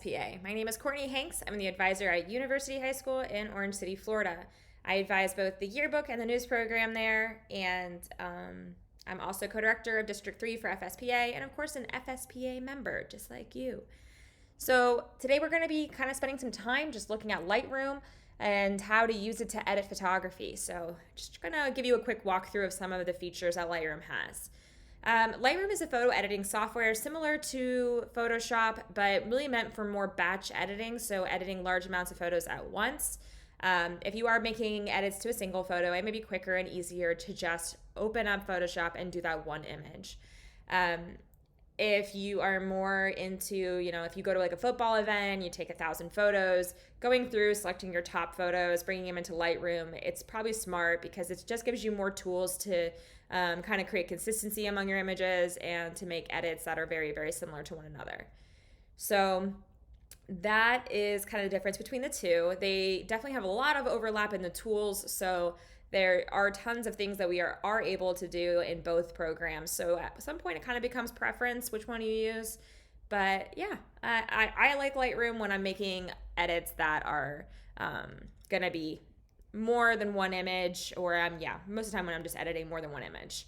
FSPA. My name is Courtney Hanks. I'm the advisor at University High School in Orange City, Florida. I advise both the yearbook and the news program there, and I'm also co-director of District 3 for FSPA, and of course an FSPA member, just like you. So today we're going to be kind of spending some time just looking at Lightroom and how to use it to edit photography. So just going to give you a quick walkthrough of some of the features that Lightroom has. Lightroom is a photo editing software similar to Photoshop, but really meant for more batch editing, so editing large amounts of photos at once. If you are making edits to a single photo, it may be quicker and easier to just open up Photoshop and do that one image. If you are more into, if you go to like a football event, you take 1,000 photos, going through, selecting your top photos, bringing them into Lightroom, it's probably smart because it just gives you more tools to kind of create consistency among your images and to make edits that are very, very similar to one another. So that is kind of the difference between the two. They definitely have a lot of overlap in the tools, so there are tons of things that we are able to do in both programs. So at some point it kind of becomes preference which one you use. But yeah, I like Lightroom when I'm making edits that are going to be more than one image, or most of the time when I'm just editing more than one image.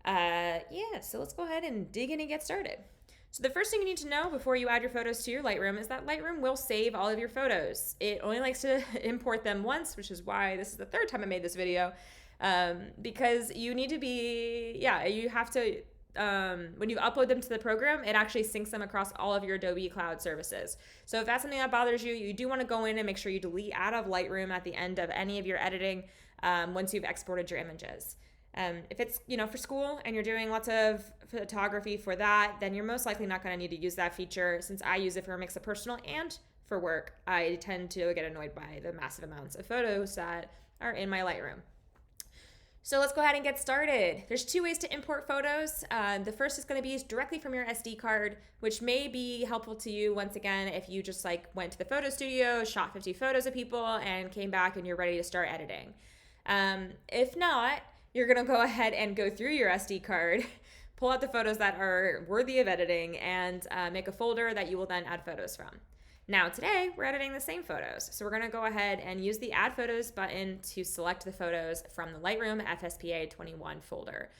So let's go ahead and dig in and get started. So the first thing you need to know before you add your photos to your Lightroom is that Lightroom will save all of your photos. It only likes to import them once, which is why this is the third time I made this video, because you need to you have to, when you upload them to the program, it actually syncs them across all of your Adobe Cloud services. So if that's something that bothers you, you do want to go in and make sure you delete out of Lightroom at the end of any of your editing once you've exported your images. If it's, for school and you're doing lots of photography for that, then you're most likely not going to need to use that feature. Since I use it for a mix of personal and for work, I tend to get annoyed by the massive amounts of photos that are in my Lightroom. So let's go ahead and get started. There's two ways to import photos. The first is going to be directly from your SD card, which may be helpful to you once again if you just went to the photo studio, shot 50 photos of people, and came back and you're ready to start editing. If not, you're going to go ahead and go through your SD card, pull out the photos that are worthy of editing, and make a folder that you will then add photos from. Now today, we're editing the same photos. So we're going to go ahead and use the Add Photos button to select the photos from the Lightroom FSPA 21 folder.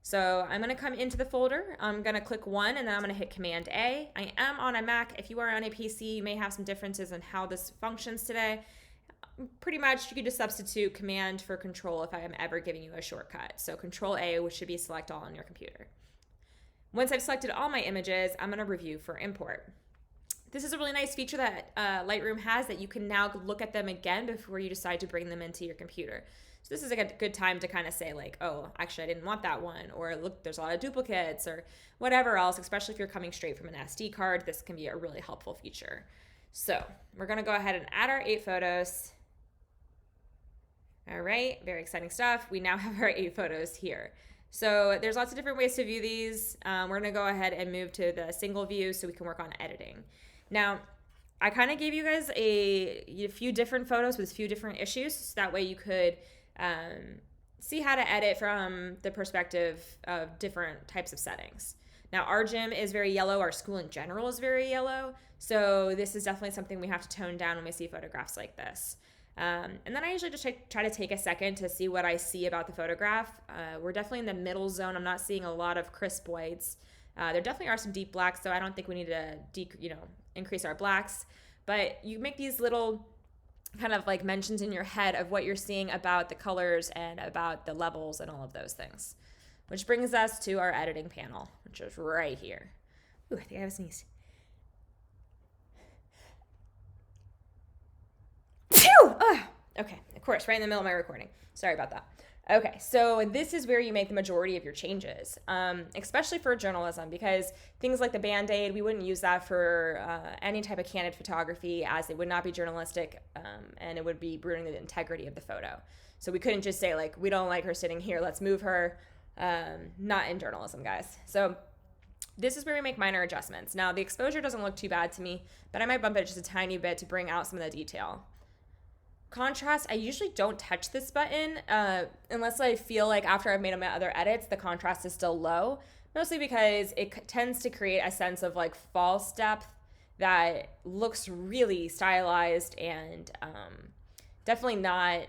So I'm going to come into the folder. I'm going to click one, and then I'm going to hit Command A. I am on a Mac. If you are on a PC, you may have some differences in how this functions today. Pretty much you could just substitute Command for Control if I am ever giving you a shortcut. So Control A, which should be select all on your computer. Once I've selected all my images, I'm going to review for import. This is a really nice feature that Lightroom has, that you can now look at them again before you decide to bring them into your computer. So this is a good time to kind of say oh, actually I didn't want that one, or look, there's a lot of duplicates, or whatever else, especially if you're coming straight from an SD card. This can be a really helpful feature. So we're going to go ahead and add our 8 photos. All right, very exciting stuff. We now have our 8 photos here. So there's lots of different ways to view these. We're going to go ahead and move to the single view so we can work on editing. Now, I kind of gave you guys a few different photos with a few different issues, so that way you could see how to edit from the perspective of different types of settings. Now, our gym is very yellow. Our school in general is very yellow. So this is definitely something we have to tone down when we see photographs like this. And then I usually just try to take a second to see what I see about the photograph. We're definitely in the middle zone. I'm not seeing a lot of crisp whites. There definitely are some deep blacks, so I don't think we need to increase our blacks. But you make these little kind of mentions in your head of what you're seeing about the colors and about the levels and all of those things. Which brings us to our editing panel, which is right here. Ooh, I think I have a sneeze. Okay, of course, right in the middle of my recording. Sorry about that. Okay, so this is where you make the majority of your changes, especially for journalism, because things like the Band-Aid, we wouldn't use that for any type of candid photography, as it would not be journalistic, and it would be ruining the integrity of the photo. So we couldn't just say, we don't like her sitting here, let's move her. Not in journalism, guys. So this is where we make minor adjustments. Now, the exposure doesn't look too bad to me, but I might bump it just a tiny bit to bring out some of the detail. Contrast, I usually don't touch this button unless I feel like after I've made my other edits, the contrast is still low, mostly because it tends to create a sense of false depth that looks really stylized and definitely not,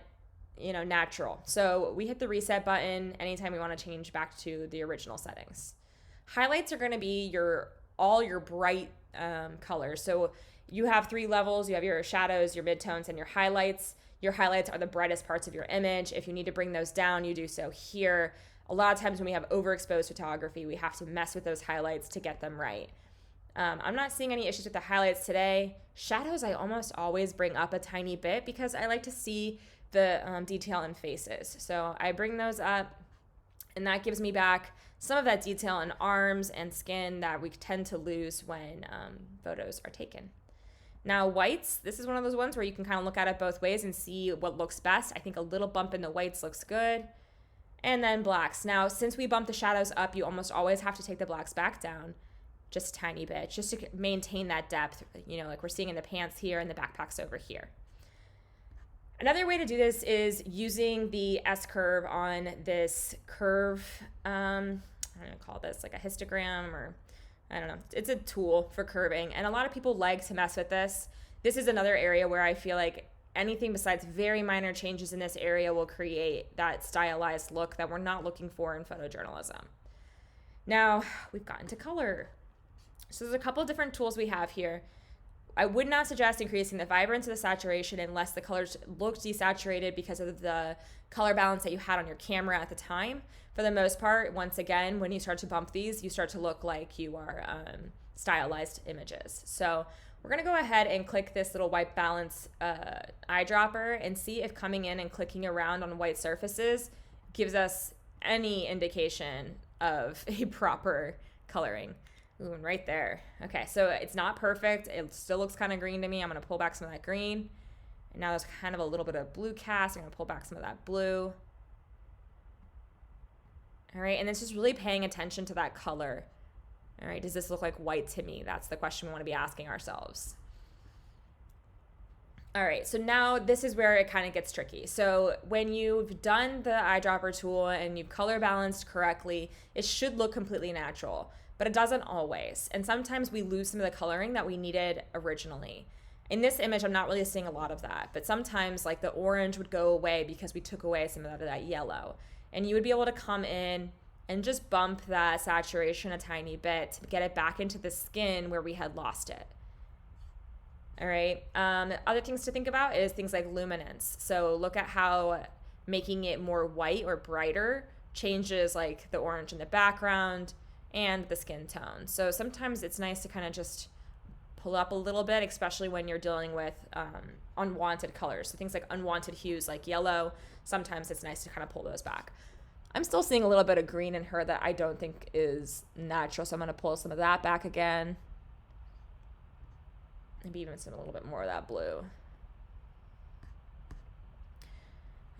natural. So we hit the reset button anytime we want to change back to the original settings. Highlights are going to be all your bright colors. So you have 3 levels. You have your shadows, your midtones, and your highlights. Your highlights are the brightest parts of your image. If you need to bring those down, you do so here. A lot of times when we have overexposed photography, we have to mess with those highlights to get them right. I'm not seeing any issues with the highlights today. Shadows I almost always bring up a tiny bit because I like to see the detail in faces. So I bring those up, and that gives me back some of that detail in arms and skin that we tend to lose when photos are taken. Now whites, this is one of those ones where you can kind of look at it both ways and see what looks best. I think a little bump in the whites looks good. And then blacks. Now, since we bump the shadows up, you almost always have to take the blacks back down just a tiny bit, just to maintain that depth, like we're seeing in the pants here and the backpacks over here. Another way to do this is using the S-curve on this curve. I'm going to call this like a histogram, or I don't know. It's a tool for curving, and a lot of people like to mess with this. This is another area where I feel like anything besides very minor changes in this area will create that stylized look that we're not looking for in photojournalism. Now, we've gotten to color. So there's a couple of different tools we have here. I would not suggest increasing the vibrance or the saturation unless the colors look desaturated because of the color balance that you had on your camera at the time. For the most part, once again, when you start to bump these, you start to look like you are stylized images. So we're going to go ahead and click this little white balance eyedropper and see if coming in and clicking around on white surfaces gives us any indication of a proper coloring. Ooh, and right there. Okay, so it's not perfect. It still looks kind of green to me. I'm going to pull back some of that green. And now there's kind of a little bit of blue cast. I'm going to pull back some of that blue. All right, and it's just really paying attention to that color. All right, does this look like white to me? That's the question we want to be asking ourselves. All right, so now this is where it kind of gets tricky. So when you've done the eyedropper tool and you've color balanced correctly, it should look completely natural. But it doesn't always. And sometimes we lose some of the coloring that we needed originally. In this image, I'm not really seeing a lot of that, but sometimes like the orange would go away because we took away some of that yellow. And you would be able to come in and just bump that saturation a tiny bit to get it back into the skin where we had lost it. All right. Other things to think about is things like luminance. So look at how making it more white or brighter changes like the orange in the background and the skin tone. So sometimes it's nice to kind of just pull up a little bit, especially when you're dealing with unwanted colors. So things like unwanted hues like yellow, sometimes it's nice to kind of pull those back. I'm still seeing a little bit of green in her that I don't think is natural, so I'm going to pull some of that back again. Maybe even some a little bit more of that blue.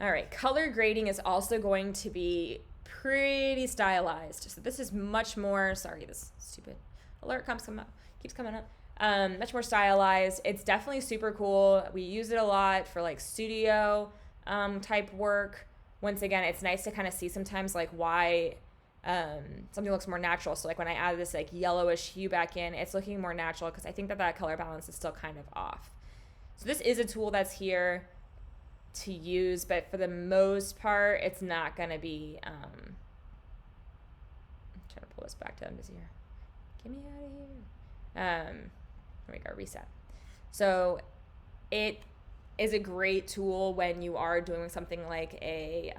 All right, color grading is also going to be pretty stylized. So this is much more, sorry, this stupid alert keeps coming up. Much more stylized. It's definitely super cool. We use it a lot for like studio type work. Once again, it's nice to kind of see sometimes like why something looks more natural. So like when I add this like yellowish hue back in, it's looking more natural because I think that color balance is still kind of off. So this is a tool that's here to use, but for the most part, it's not going to be, I'm trying to pull this back down to here. Get me out of here. There we go, reset. So it is a great tool when you are doing something like a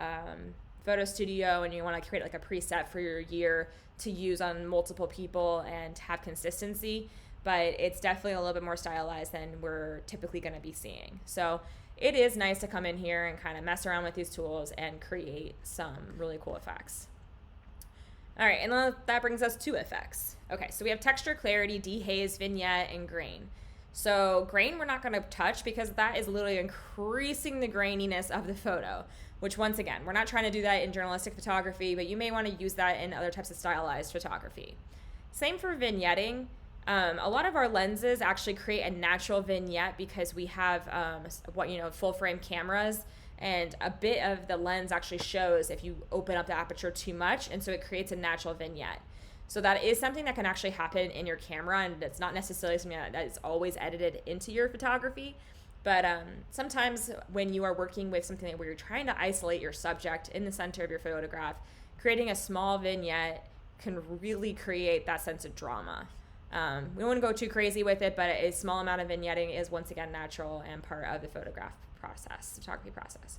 photo studio and you want to create like a preset for your year to use on multiple people and have consistency, but it's definitely a little bit more stylized than we're typically going to be seeing. So it is nice to come in here and kind of mess around with these tools and create some really cool effects. All right, and then that brings us to effects. Okay, so we have texture, clarity, dehaze, vignette, and grain. So grain we're not going to touch because that is literally increasing the graininess of the photo, which once again, we're not trying to do that in journalistic photography, but you may want to use that in other types of stylized photography. Same for vignetting. A lot of our lenses actually create a natural vignette because we have full frame cameras, and a bit of the lens actually shows if you open up the aperture too much, and so it creates a natural vignette. So that is something that can actually happen in your camera, and it's not necessarily something that is always edited into your photography. But sometimes when you are working with something where you're trying to isolate your subject in the center of your photograph, creating a small vignette can really create that sense of drama. We don't want to go too crazy with it, but a small amount of vignetting is once again natural and part of the photography process.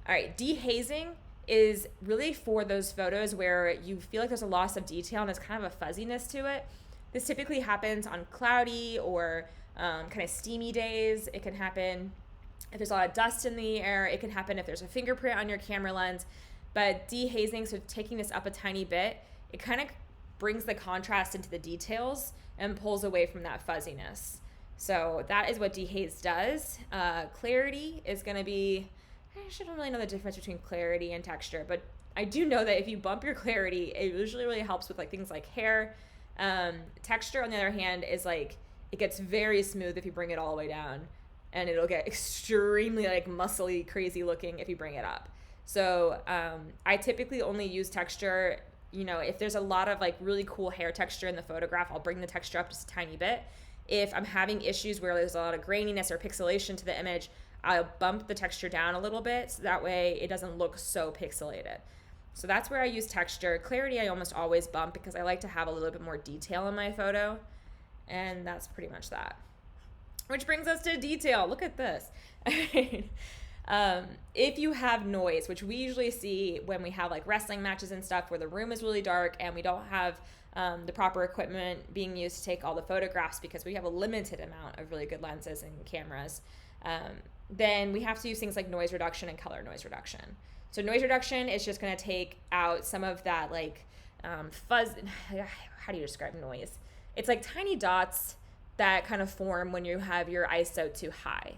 All right, dehazing is really for those photos where you feel like there's a loss of detail and there's kind of a fuzziness to it. This typically happens on cloudy or kind of steamy days. It can happen if there's a lot of dust in the air. It can happen if there's a fingerprint on your camera lens. But dehazing, so taking this up a tiny bit, it kind of brings the contrast into the details and pulls away from that fuzziness. So that is what dehaze does. Clarity is going to be, I shouldn't really know the difference between clarity and texture, but I do know that if you bump your clarity, it usually really helps with like things like hair. Texture, on the other hand, is like, it gets very smooth if you bring it all the way down, and it'll get extremely like muscly, crazy looking if you bring it up. So I typically only use texture, if there's a lot of like really cool hair texture in the photograph, I'll bring the texture up just a tiny bit. If I'm having issues where there's a lot of graininess or pixelation to the image, I'll bump the texture down a little bit so that way it doesn't look so pixelated. So that's where I use texture. Clarity I almost always bump because I like to have a little bit more detail in my photo. And that's pretty much that. Which brings us to detail. Look at this. If you have noise, which we usually see when we have like wrestling matches and stuff where the room is really dark and we don't have the proper equipment being used to take all the photographs because we have a limited amount of really good lenses and cameras, then we have to use things like noise reduction and color noise reduction. So noise reduction is just going to take out some of that like fuzz. How do you describe noise? It's like tiny dots that kind of form when you have your ISO too high.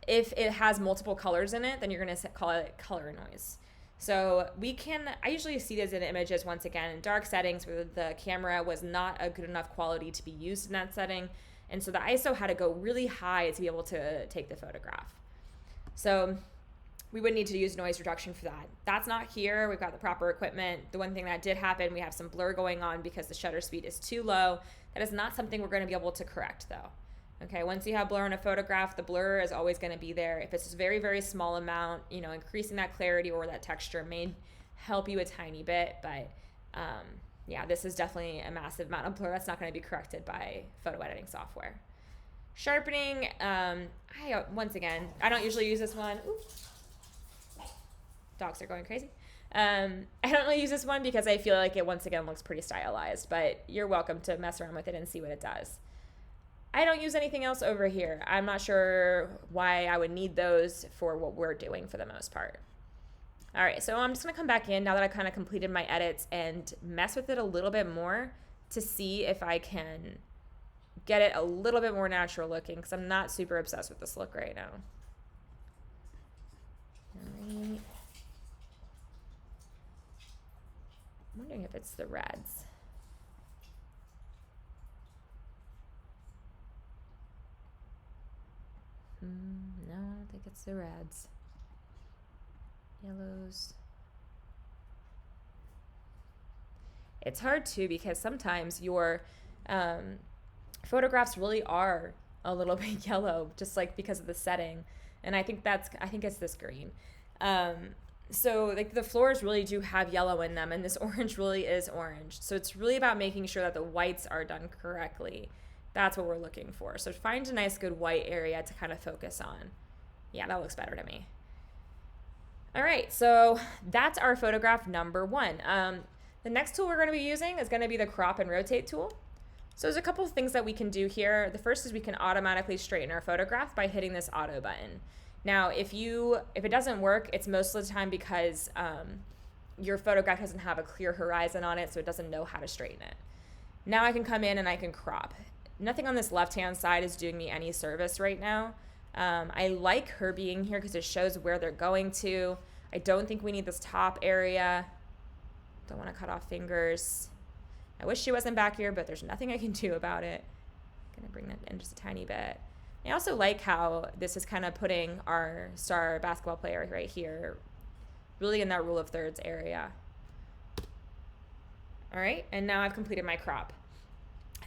If it has multiple colors in it, then you're going to call it color noise. So I usually see these in images, once again, in dark settings where the camera was not a good enough quality to be used in that setting. And so the ISO had to go really high to be able to take the photograph. So we would need to use noise reduction for that. That's not here. We've got the proper equipment. The one thing that did happen, we have some blur going on because the shutter speed is too low. That is not something we're going to be able to correct though. Okay, once you have blur in a photograph, the blur is always going to be there. If it's a very, very small amount, increasing that clarity or that texture may help you a tiny bit, but yeah, this is definitely a massive amount of blur that's not going to be corrected by photo editing software. Sharpening, once again, I don't usually use this one. Ooh. Dogs are going crazy. I don't really use this one because I feel like it once again looks pretty stylized, but you're welcome to mess around with it and see what it does. I don't use anything else over here. I'm not sure why I would need those for what we're doing for the most part. All right, so I'm just gonna come back in now that I kind of completed my edits and mess with it a little bit more to see if I can get it a little bit more natural looking because I'm not super obsessed with this look right now. All right. I'm wondering if it's the reds. No, I don't think it's the reds. Yellows. It's hard too because sometimes your photographs really are a little bit yellow, just like because of the setting. And I think it's this green. So like the floors really do have yellow in them, and this orange really is orange. So it's really about making sure that the whites are done correctly. That's what we're looking for. So find a nice good white area to kind of focus on. Yeah, that looks better to me. All right, so that's our photograph number one. The next tool we're going to be using is going to be the crop and rotate tool. So there's a couple of things that we can do here. The first is we can automatically straighten our photograph by hitting this auto button. Now, if it doesn't work, it's most of the time because your photograph doesn't have a clear horizon on it, so it doesn't know how to straighten it. Now I can come in and I can crop. Nothing on this left-hand side is doing me any service right now. I like her being here because it shows where they're going to. I don't think we need this top area. Don't want to cut off fingers. I wish she wasn't back here, but there's nothing I can do about it. I'm gonna bring that in just a tiny bit. I also like how this is kind of putting our star basketball player right here, really in that rule of thirds area. All right, and now I've completed my crop.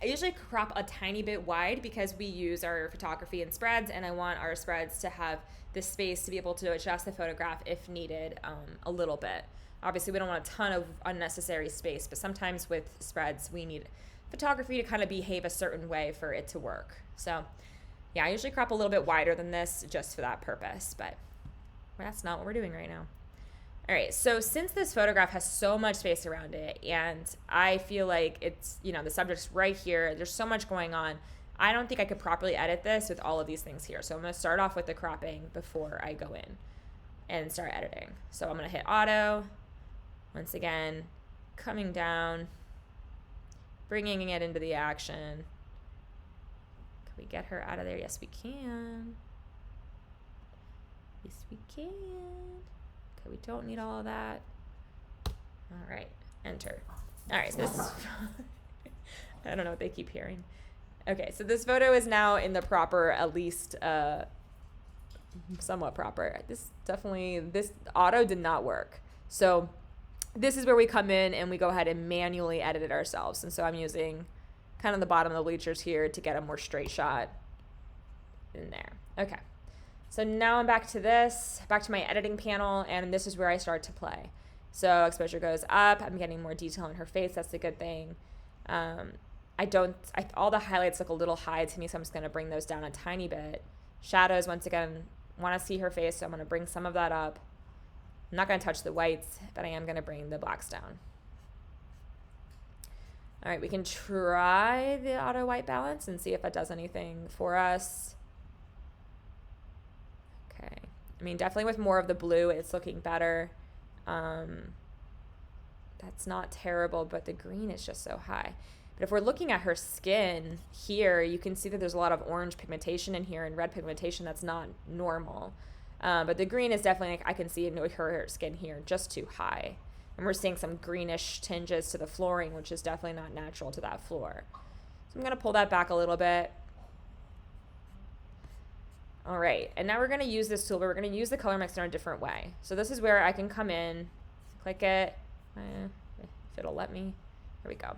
I usually crop a tiny bit wide because we use our photography in spreads, and I want our spreads to have the space to be able to adjust the photograph if needed a little bit. Obviously, we don't want a ton of unnecessary space, but sometimes with spreads, we need photography to kind of behave a certain way for it to work. So yeah, I usually crop a little bit wider than this just for that purpose, but that's not what we're doing right now. All right, so since this photograph has so much space around it, and I feel like it's, the subject's right here, there's so much going on, I don't think I could properly edit this with all of these things here. So I'm gonna start off with the cropping before I go in and start editing. So I'm gonna hit auto, once again, coming down, bringing it into the action. Can we get her out of there? Yes, we can. Yes, we can. Okay, we don't need all of that. All right, enter. All right, so this, I don't know what they keep hearing. Okay, so this photo is now in the proper, at least somewhat proper. This auto did not work. So this is where we come in and we go ahead and manually edit it ourselves. And so I'm using kind of the bottom of the bleachers here to get a more straight shot in there. Okay. So now I'm back to my editing panel, and this is where I start to play. So exposure goes up. I'm getting more detail in her face. That's a good thing. All the highlights look a little high to me, so I'm just going to bring those down a tiny bit. Shadows, once again, want to see her face, so I'm going to bring some of that up. I'm not going to touch the whites, but I am going to bring the blacks down. All right, we can try the auto white balance and see if it does anything for us. Okay, I mean, definitely with more of the blue, it's looking better. That's not terrible, but the green is just so high. But if we're looking at her skin here, you can see that there's a lot of orange pigmentation in here and red pigmentation that's not normal. But the green is definitely, I can see in her skin here, just too high. And we're seeing some greenish tinges to the flooring, which is definitely not natural to that floor. So I'm going to pull that back a little bit. All right, and now we're going to use this tool, but we're going to use the color mixer in a different way. So this is where I can come in, click it, if it'll let me. Here we go.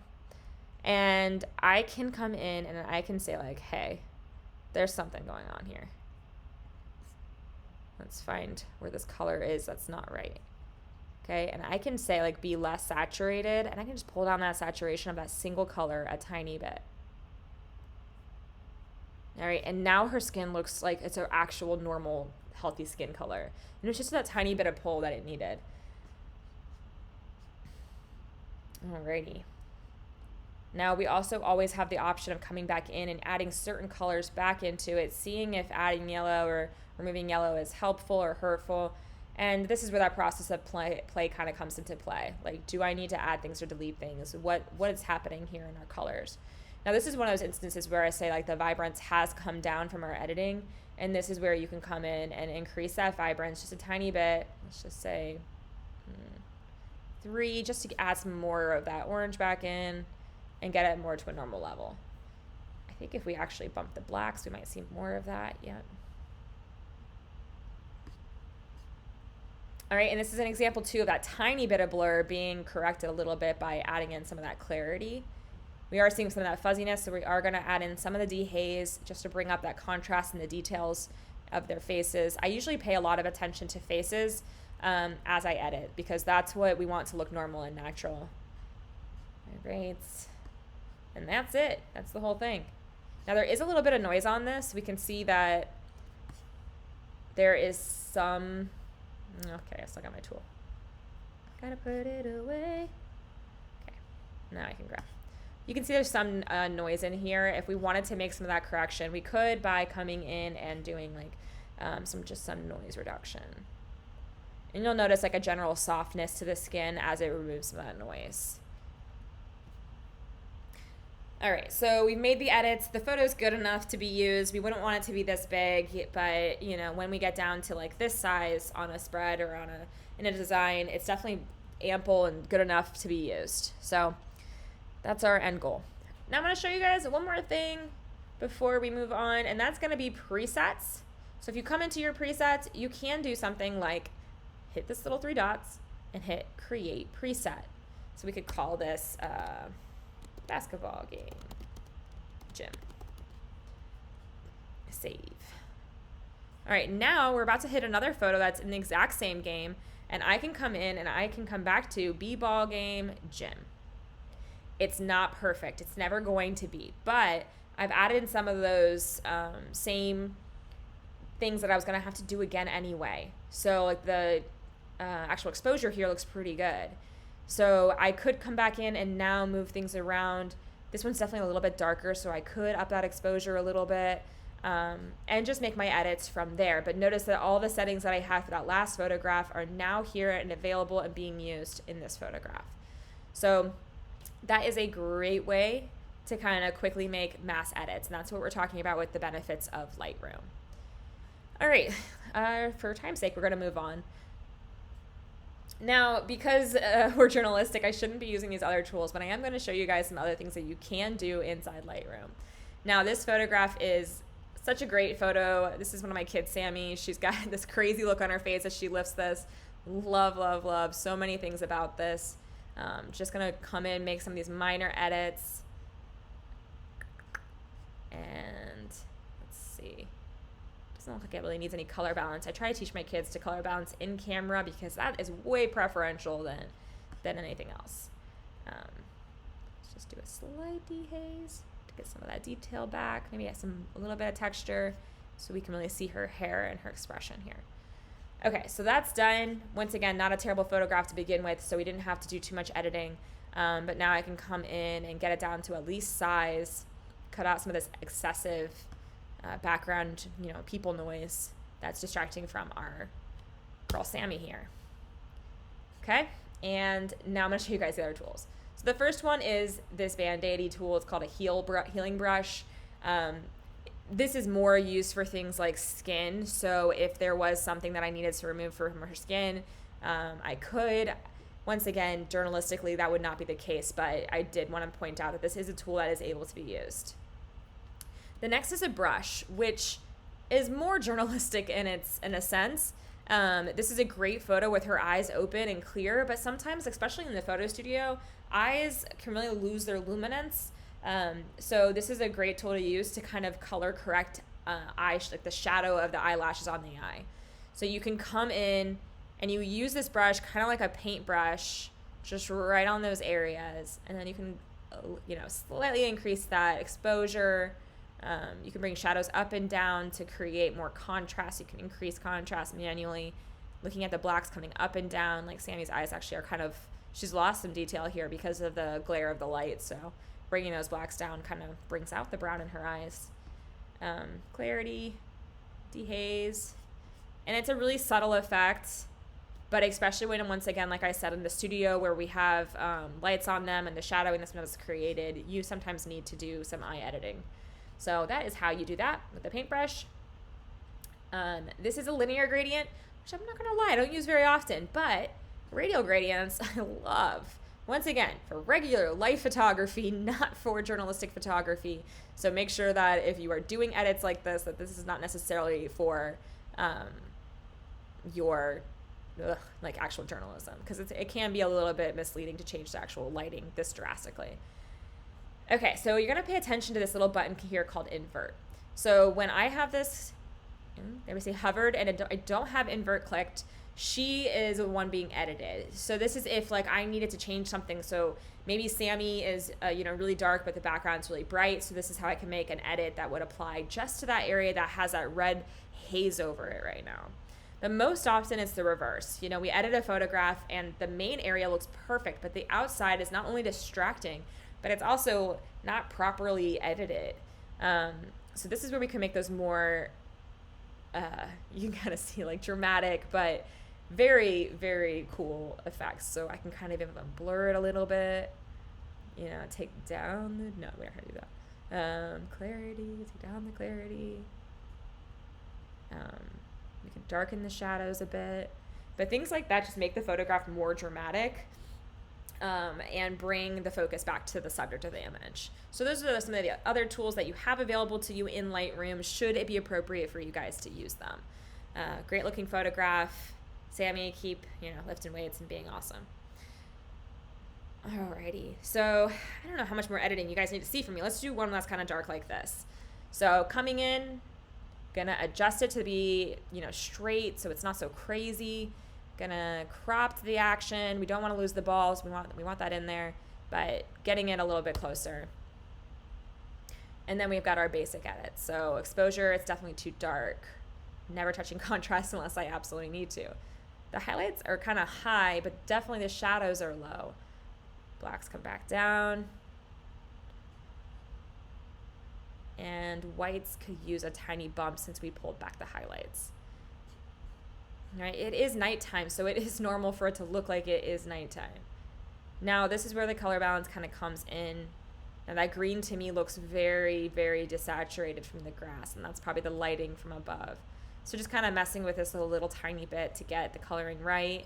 And I can come in and I can say like, hey, there's something going on here. Let's find where this color is that's not right. Okay, and I can say like be less saturated, and I can just pull down that saturation of that single color a tiny bit. All right, and now her skin looks like it's an actual normal healthy skin color. And it's just that tiny bit of pull that it needed. Alrighty. Now we also always have the option of coming back in and adding certain colors back into it, seeing if adding yellow or removing yellow is helpful or hurtful. And this is where that process of play kind of comes into play. Like, do I need to add things or delete things? What is happening here in our colors? Now this is one of those instances where I say like the vibrance has come down from our editing, and this is where you can come in and increase that vibrance just a tiny bit. Let's just say 3, just to add some more of that orange back in and get it more to a normal level. I think if we actually bump the blacks, we might see more of that. Yeah. All right, and this is an example too of that tiny bit of blur being corrected a little bit by adding in some of that clarity. We are seeing some of that fuzziness, so we are going to add in some of the dehaze just to bring up that contrast and the details of their faces. I usually pay a lot of attention to faces as I edit, because that's what we want to look normal and natural. All right, and that's it. That's the whole thing. Now there is a little bit of noise on this. We can see that there is some... Okay, I still got my tool. Gotta put it away. Okay, now I can grab. You can see there's some noise in here. If we wanted to make some of that correction, we could by coming in and doing like some noise reduction. And you'll notice like a general softness to the skin as it removes some of that noise. All right, so we've made the edits. The photo's good enough to be used. We wouldn't want it to be this big, but you know, when we get down to like this size on a spread or in a design, it's definitely ample and good enough to be used. So that's our end goal. Now I'm going to show you guys one more thing before we move on, and that's going to be presets. So if you come into your presets, you can do something like hit this little 3 dots and hit create preset. So we could call this basketball game gym. Save. All right, now we're about to hit another photo that's in the exact same game, and I can come in and I can come back to b-ball game gym. It's not perfect. It's never going to be, but I've added in some of those same things that I was going to have to do again anyway. So like the actual exposure here looks pretty good. So I could come back in and now move things around. This one's definitely a little bit darker, so I could up that exposure a little bit and just make my edits from there. But notice that all the settings that I had for that last photograph are now here and available and being used in this photograph. So that is a great way to kind of quickly make mass edits, and that's what we're talking about with the benefits of Lightroom. All right, for time's sake, we're going to move on. Now, because we're journalistic, I shouldn't be using these other tools, but I am going to show you guys some other things that you can do inside Lightroom. Now, this photograph is such a great photo. This is one of my kids, Sammy. She's got this crazy look on her face as she lifts this. Love, love, love. So many things about this. Just going to come in, make some of these minor edits. And let's see. Doesn't look like it really needs any color balance. I try to teach my kids to color balance in camera because that is way preferential than anything else. Let's just do a slight dehaze to get some of that detail back. Maybe add a little bit of texture so we can really see her hair and her expression here. Okay, so that's done. Once again, not a terrible photograph to begin with, so we didn't have to do too much editing. But now I can come in and get it down to at least size, cut out some of this excessive background, people noise that's distracting from our girl Sammy here. Okay, and now I'm going to show you guys the other tools. So the first one is this Band-Aid tool. It's called a healing brush. This is more used for things like skin. So if there was something that I needed to remove from her skin, I could. Once again, journalistically, that would not be the case, but I did want to point out that this is a tool that is able to be used. The next is a brush, which is more journalistic in a sense. This is a great photo with her eyes open and clear, but sometimes, especially in the photo studio, eyes can really lose their luminance. So this is a great tool to use to kind of color correct like the shadow of the eyelashes on the eye. So you can come in and you use this brush kind of like a paintbrush, just right on those areas, and then you can, slightly increase that exposure. You can bring shadows up and down to create more contrast. You can increase contrast manually. Looking at the blacks coming up and down, like Sammy's eyes actually are she's lost some detail here because of the glare of the light. So bringing those blacks down kind of brings out the brown in her eyes. Clarity, dehaze. And it's a really subtle effect, but especially when, once again, like I said, in the studio where we have lights on them and the shadowing that's been created, you sometimes need to do some eye editing. So that is how you do that with the paintbrush. This is a linear gradient, which I'm not going to lie, I don't use very often, but radial gradients I love. Once again, for regular life photography, not for journalistic photography. So make sure that if you are doing edits like this, that this is not necessarily for your actual journalism, because it can be a little bit misleading to change the actual lighting this drastically. Okay, so you're going to pay attention to this little button here called invert. So when I have this, let me say hovered, and I don't have invert clicked, she is the one being edited. So this is if I needed to change something. So maybe Sammy is really dark, but the background's really bright. So this is how I can make an edit that would apply just to that area that has that red haze over it right now. But most often it's the reverse. We edit a photograph and the main area looks perfect, but the outside is not only distracting, but it's also not properly edited. So this is where we can make those more, you can kind of see dramatic, but very, very cool effects. So I can kind of even blur it a little bit, take down no, we're not gonna do that. Clarity, take down the clarity. We can darken the shadows a bit, but things like that just make the photograph more dramatic. And bring the focus back to the subject of the image. So those are some of the other tools that you have available to you in Lightroom, should it be appropriate for you guys to use them. Great looking photograph. Sammy, keep lifting weights and being awesome. Alrighty, so I don't know how much more editing you guys need to see from me. Let's do one that's kind of dark like this. So coming in, gonna adjust it to be, straight so it's not so crazy. Gonna crop the action. We don't want to lose the balls. We want that in there, but getting it a little bit closer. And then we've got our basic edits. So exposure, it's definitely too dark. Never touching contrast unless I absolutely need to. The highlights are kind of high, but definitely the shadows are low. Blacks come back down. And whites could use a tiny bump since we pulled back the highlights. All right, it is nighttime, so it is normal for it to look like it is nighttime. Now, this is where the color balance kind of comes in. Now, that green to me looks very, very desaturated from the grass, and that's probably the lighting from above. So just kind of messing with this a little tiny bit to get the coloring right.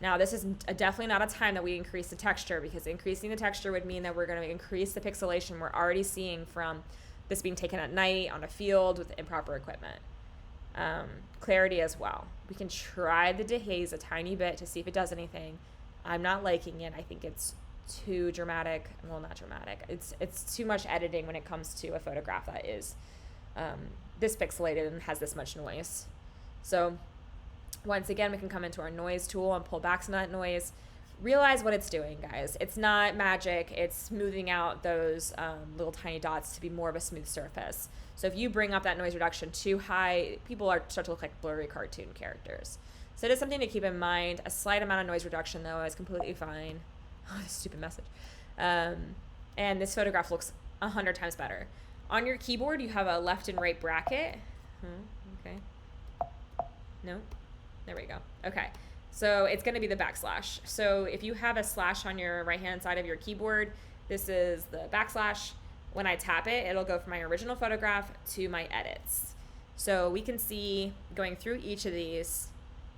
Now, this is definitely not a time that we increase the texture, because increasing the texture would mean that we're going to increase the pixelation we're already seeing from this being taken at night on a field with improper equipment. Clarity as well. We can try the dehaze a tiny bit to see if it does anything. I'm not liking it. I think it's too dramatic. Well, not dramatic. It's too much editing when it comes to a photograph that is this pixelated and has this much noise. So once again, we can come into our noise tool and pull back some of that noise. Realize what it's doing, guys. It's not magic. It's smoothing out those little tiny dots to be more of a smooth surface. So if you bring up that noise reduction too high, people start to look like blurry cartoon characters. So it is something to keep in mind. A slight amount of noise reduction, though, is completely fine. Oh, stupid message. And this photograph looks 100 times better. On your keyboard, you have a left and right bracket. Okay. No? There we go. Okay. So it's going to be the backslash. So if you have a slash on your right-hand side of your keyboard, this is the backslash. When I tap it, it'll go from my original photograph to my edits. So we can see going through each of these,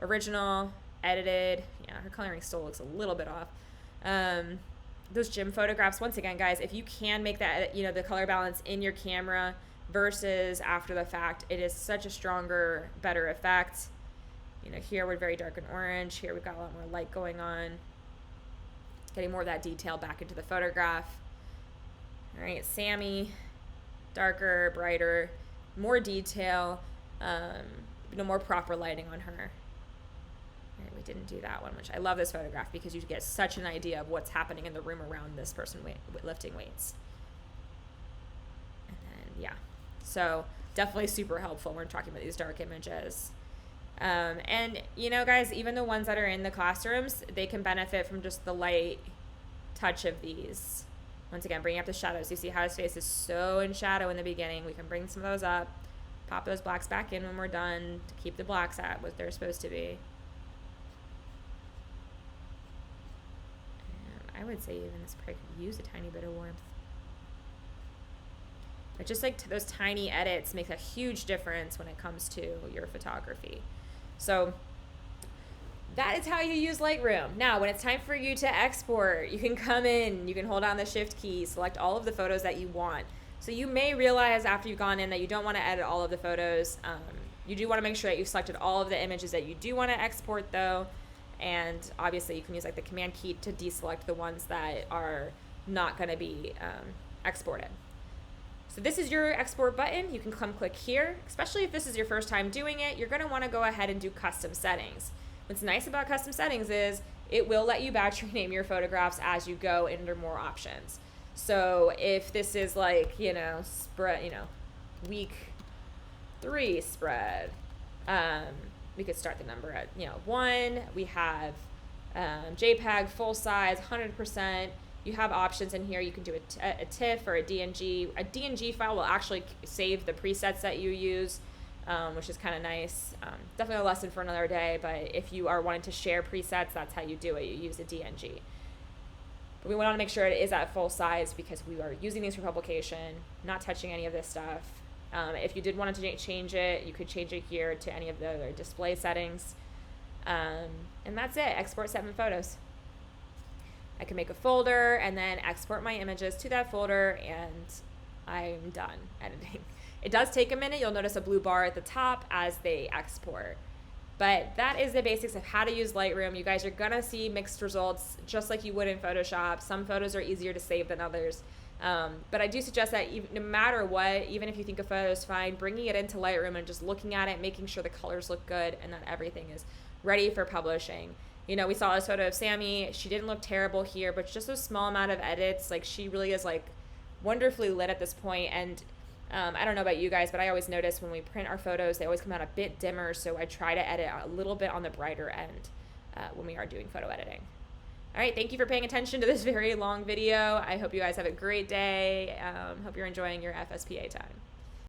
original, edited. Yeah, her coloring still looks a little bit off. Those gym photographs, once again, guys, if you can make that, the color balance in your camera versus after the fact, it is such a stronger, better effect. Here we're very dark and orange. Here we've got a lot more light going on. Getting more of that detail back into the photograph. All right, Sammy, darker, brighter, more detail, more proper lighting on her. All right, we didn't do that one, which I love this photograph because you get such an idea of what's happening in the room around this person lifting weights. And then, yeah, so definitely super helpful when we're talking about these dark images. And, guys, even the ones that are in the classrooms, they can benefit from just the light touch of these. Once again, bringing up the shadows. You see how his face is so in shadow in the beginning. We can bring some of those up, pop those blacks back in when we're done to keep the blacks at what they're supposed to be. And I would say even this probably could use a tiny bit of warmth. But just like those tiny edits make a huge difference when it comes to your photography. So that is how you use Lightroom. Now, when it's time for you to export, you can come in, you can hold down the shift key, select all of the photos that you want. So you may realize after you've gone in that you don't want to edit all of the photos. You do want to make sure that you've selected all of the images that you do want to export though. And obviously you can use like the command key to deselect the ones that are not going to be exported. So this is your export button. You can come click here, especially if this is your first time doing it. You're going to want to go ahead and do custom settings. What's nice about custom settings is it will let you batch rename your photographs as you go into more options. So if this is like, spread, week 3 spread, we could start the number at, 1. We have JPEG, full size, 100%. You have options in here. You can do a TIFF or a DNG. A DNG file will actually save the presets that you use, which is kind of nice. Definitely a lesson for another day, but if you are wanting to share presets, that's how you do it. You use a DNG. But we want to make sure it is at full size because we are using these for publication, not touching any of this stuff. If you did want to change it, you could change it here to any of the other display settings. And that's it. Export 7 photos. I can make a folder and then export my images to that folder, and I'm done editing. It does take a minute. You'll notice a blue bar at the top as they export. But that is the basics of how to use Lightroom. You guys are gonna see mixed results just like you would in Photoshop. Some photos are easier to save than others. But I do suggest that no matter what, even if you think a photo is fine, bringing it into Lightroom and just looking at it, making sure the colors look good and that everything is ready for publishing. You know, we saw this photo of Sammy. She didn't look terrible here, but just a small amount of edits, like she really is like wonderfully lit at this point. And I don't know about you guys, but I always notice when we print our photos, they always come out a bit dimmer. So I try to edit a little bit on the brighter end when we are doing photo editing. All right, thank you for paying attention to this very long video. I hope you guys have a great day. Hope you're enjoying your FSPA time.